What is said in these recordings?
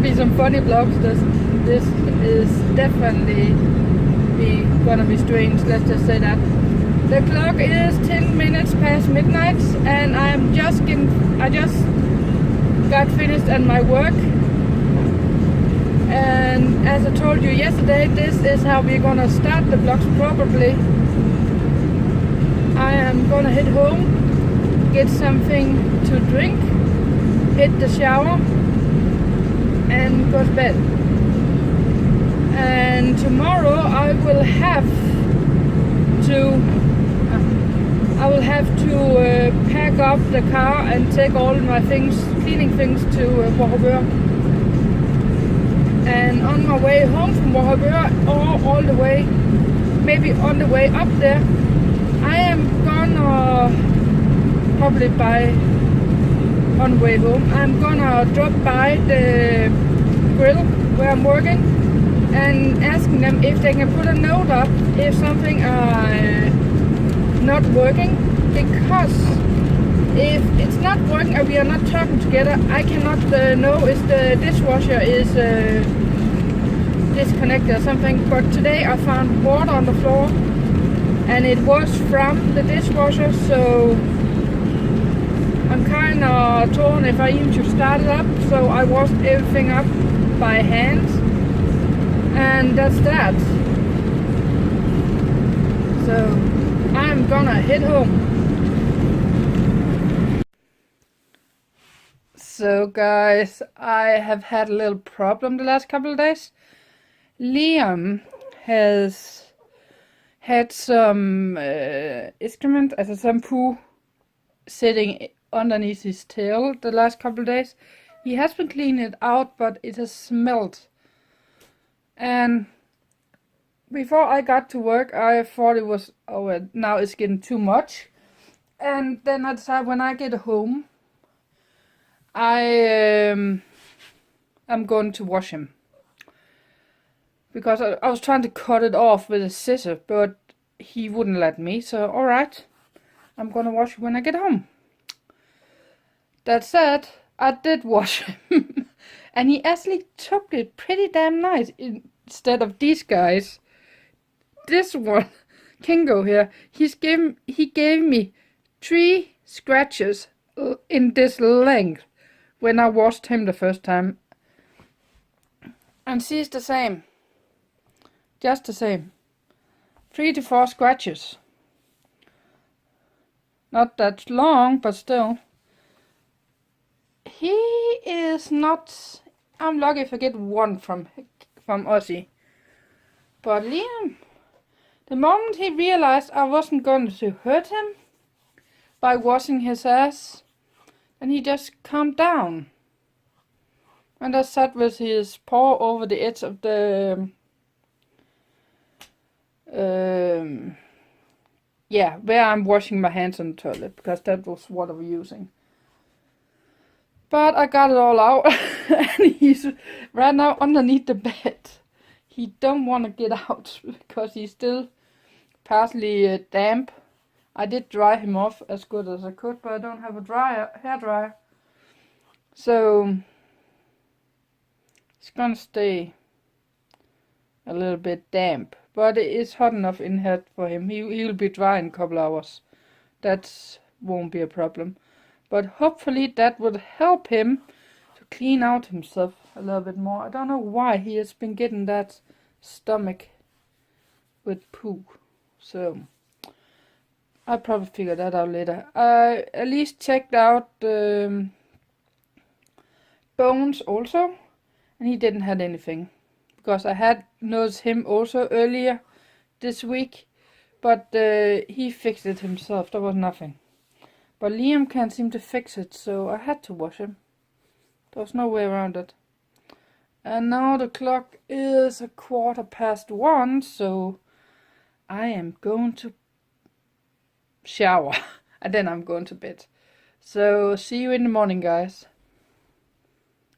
be some funny vlogs. This is definitely gonna be strange. Let's just say that. The clock is 10 minutes past midnight, and I just got finished at my work. And as I told you yesterday, this is how we're gonna start the vlogs probably. I am gonna head home, get something to drink, hit the shower, and go to bed. And tomorrow I will have to pack up the car and take all my things, cleaning things, to Vorhobør. And on my way home from Vorhobør, or all the way, maybe on the way up there, I am gonna probably on the way home, I'm gonna drop by the grill where I'm working and asking them if they can put a note up if something not working, because if it's not working and we are not talking together, I cannot know if the dishwasher is disconnected or something. But today I found water on the floor and it was from the dishwasher, so I'm kind of torn if I even should start it up. So I washed everything up by hand, and that's that. So I'm gonna head home. So guys, I have had a little problem the last couple of days. Liam has had some excrement, as some poo, sitting underneath his tail the last couple of days. He has been cleaning it out, but it has smelled. And before I got to work, I thought it was, oh, now it's getting too much. And then I decided when I get home, I'm going to wash him. Because I was trying to cut it off with a scissor, but he wouldn't let me. So, alright, I'm gonna wash him when I get home. That said, I did wash him. And he actually took it pretty damn nice. Instead of these guys, this one, Kingo here, he gave me 3 scratches in this length when I washed him the first time. And she's the same. Just the same. 3 to 4 scratches. Not that long, but still. He is not... I'm lucky if I get one from Ozzy. But Liam, the moment he realized I wasn't going to hurt him by washing his ass, and he just calmed down. And I sat with his paw over the edge of the... yeah, where I'm washing my hands on the toilet, because that was what I was using. But I got it all out, and he's right now underneath the bed. He don't want to get out because he's still partially damp. I did dry him off as good as I could, but I don't have a hair dryer, so it's gonna stay a little bit damp. But it is hot enough in here for him. He'll be dry in a couple hours. That won't be a problem. But hopefully that would help him to clean out himself a little bit more. I don't know why he has been getting that stomach with poo. So I'll probably figure that out later. I at least checked out the bones also. And he didn't have anything. Because I had noticed him also earlier this week, but he fixed it himself. There was nothing. But Liam can't seem to fix it, so I had to wash him. There was no way around it. And now the clock is 1:15, so I am going to shower. And then I'm going to bed. So see you in the morning, guys.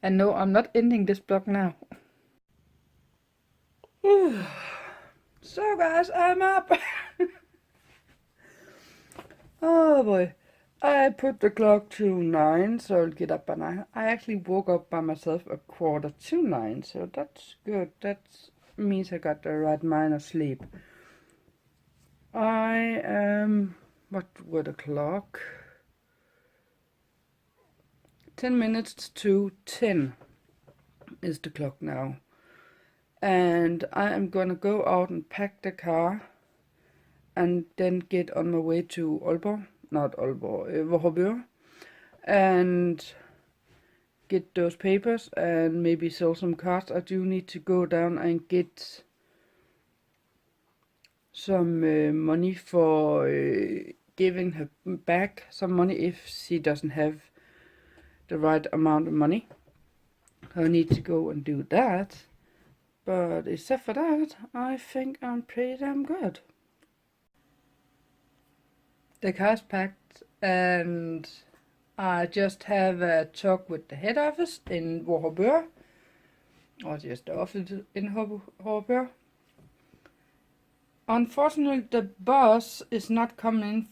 And no, I'm not ending this vlog now. So guys, I'm up. Oh boy. I put the clock to 9, so I'll get up by 9. I actually woke up by myself at 8:45, so that's good. That means I got the right amount of sleep. I am, what were the clock? 10 minutes to 10 is the clock now. And I am gonna go out and pack the car and then get on my way to Aalborg, not Aalborg, Vorupør, and get those papers and maybe sell some cars. I do need to go down and get some money for giving her back some money if she doesn't have the right amount of money. I need to go and do that. But except for that, I think I'm pretty damn good. The car's packed and I just have a talk with the head office in Vorupør, or just the office in Vorupør. Unfortunately, the bus is not coming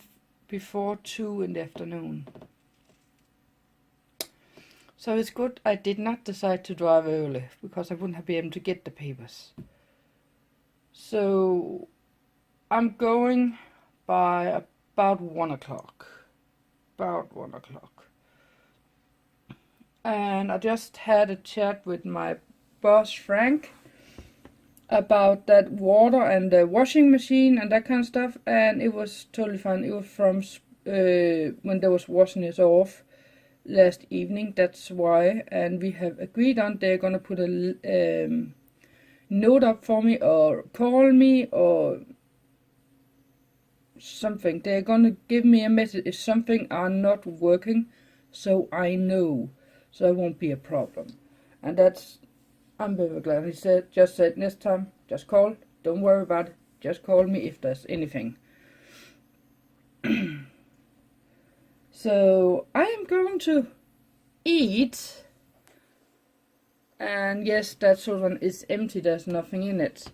before 2 in the afternoon. So it's good I did not decide to drive early, because I wouldn't have been able to get the papers. So I'm going by about 1 o'clock. About 1 o'clock. And I just had a chat with my boss, Frank, about that water and the washing machine and that kind of stuff. And it was totally fine. It was from when they was washing it off last evening, that's why. And we have agreed on they're gonna put a note up for me or call me or something. They're gonna give me a message if something are not working, so I know, so it won't be a problem. And that's, I'm very glad. He just said next time just call, don't worry about it, just call me if there's anything. So I am going to eat, and yes, that soda is empty, there's nothing in it.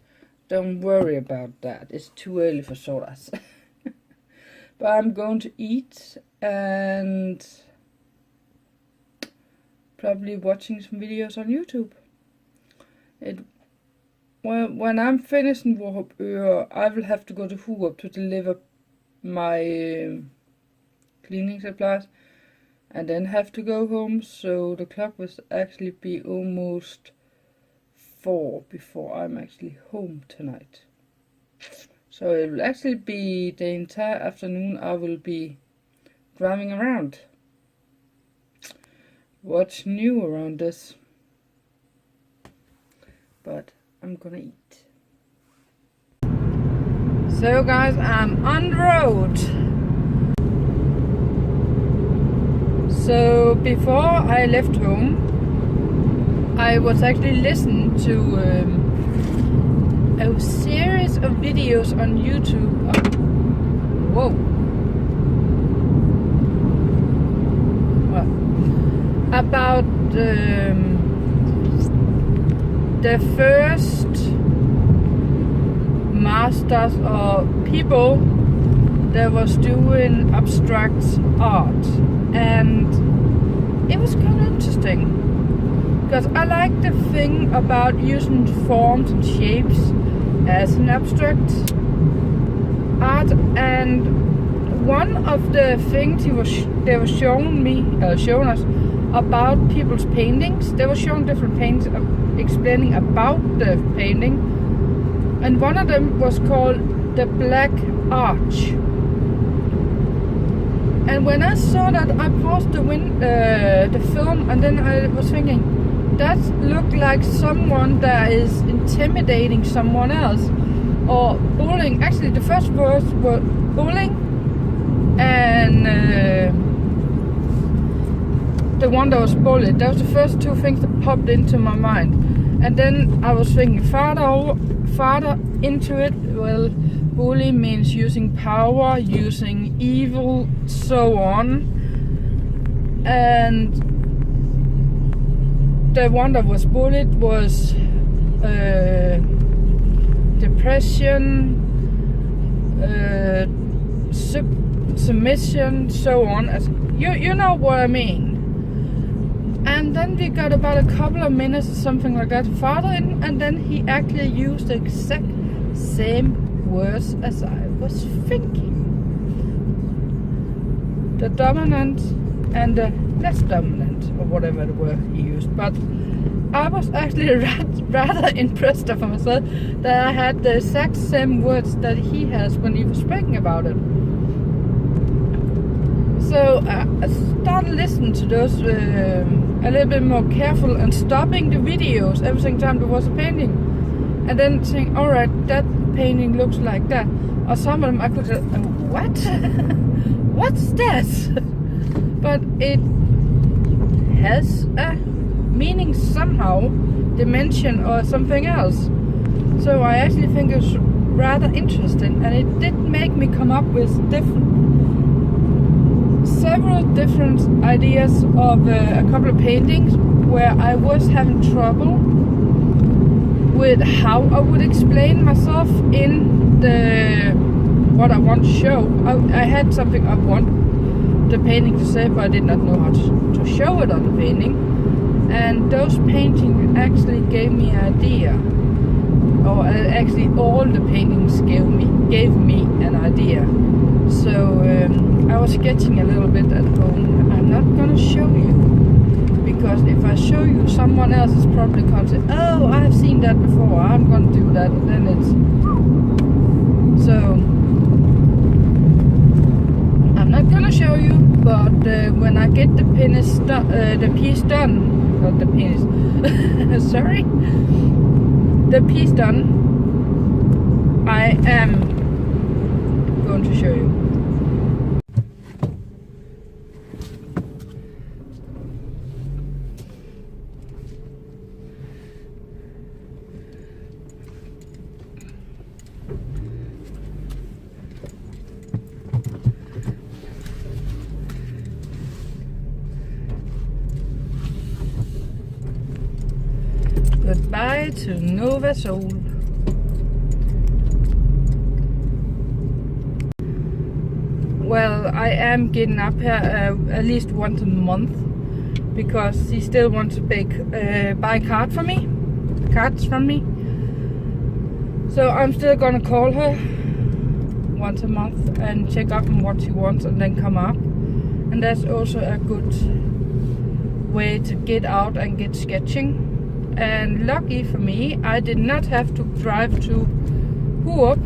Don't worry about that, it's too early for sodas. But I'm going to eat and probably watching some videos on YouTube. When I'm finished in Vorupør, I will have to go to Hurup to deliver my cleaning supplies and then have to go home, so the clock will actually be almost 4 before I'm actually home tonight. So it will actually be the entire afternoon I will be driving around. What's new around this? But I'm gonna eat. So guys, I'm on the road. So before I left home, I was actually listening to a series of videos on YouTube. Whoa. Well, about the first masters or people that was doing abstract art, and it was kind of interesting because I like the thing about using forms and shapes as an abstract art. And one of the things they were showing us about people's paintings. They were showing different paintings, explaining about the painting, and one of them was called the Black Arch. And when I saw that, I paused the film, and then I was thinking, that looked like someone that is intimidating someone else, or bullying. Actually, the first words were bullying, and the one that was bullied. That was the first two things that popped into my mind. And then I was thinking farther into it, well, bully means using power, using evil, so on. And the one that was bullied was depression, submission, so on. As you know what I mean. And then we got about a couple of minutes or something like that farther in, and then he actually used the exact same words as I was thinking. The dominant and the less dominant, or whatever the word he used. But I was actually rather impressed of myself that I had the exact same words that he has when he was speaking about it. So I started listening to those a little bit more careful and stopping the videos every single time there was a painting. And then saying, alright, that painting looks like that. Or some of them I could say, what? What's that? But it has a meaning somehow, dimension or something else. So I actually think it was rather interesting, and it did make me come up with several different ideas of a couple of paintings where I was having trouble with how I would explain myself in what I want to show. I had something I want the painting to say, but I did not know how to show it on the painting. And those paintings actually gave me an idea, or actually all the paintings gave me an idea. So I was sketching a little bit at home. I'm not gonna show you, because if I show you, someone else is probably gonna say, oh, I've seen that before, I'm gonna do that, and then it's so I'm not gonna show you. But when I get the piece done, not the penis, sorry, the piece done, I am going to show you. Goodbye to Novasol. Well, I am getting up here at least once a month, because he still wants to buy cards from me. So I'm still gonna call her once a month and check up on what she wants, and then come up. And that's also a good way to get out and get sketching. And lucky for me, I did not have to drive to Hurup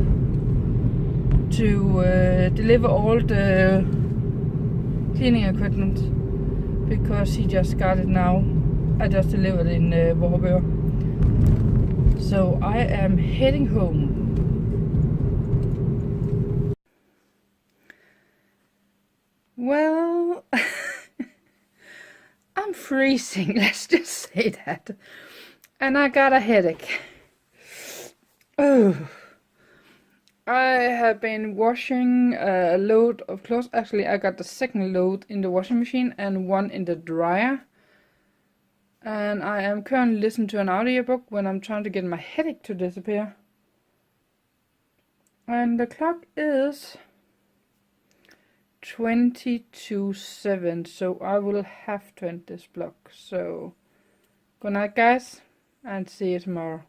to deliver all the cleaning equipment, because he just got it now. I just delivered in Vorrebø. So I am heading home. Well, I'm freezing, let's just say that. And I got a headache. Oh. I have been washing a load of clothes. Actually, I got the second load in the washing machine and one in the dryer. And I am currently listening to an audiobook when I'm trying to get my headache to disappear. And the clock is 7:20, so I will have to end this vlog. So, good night guys, and see you tomorrow.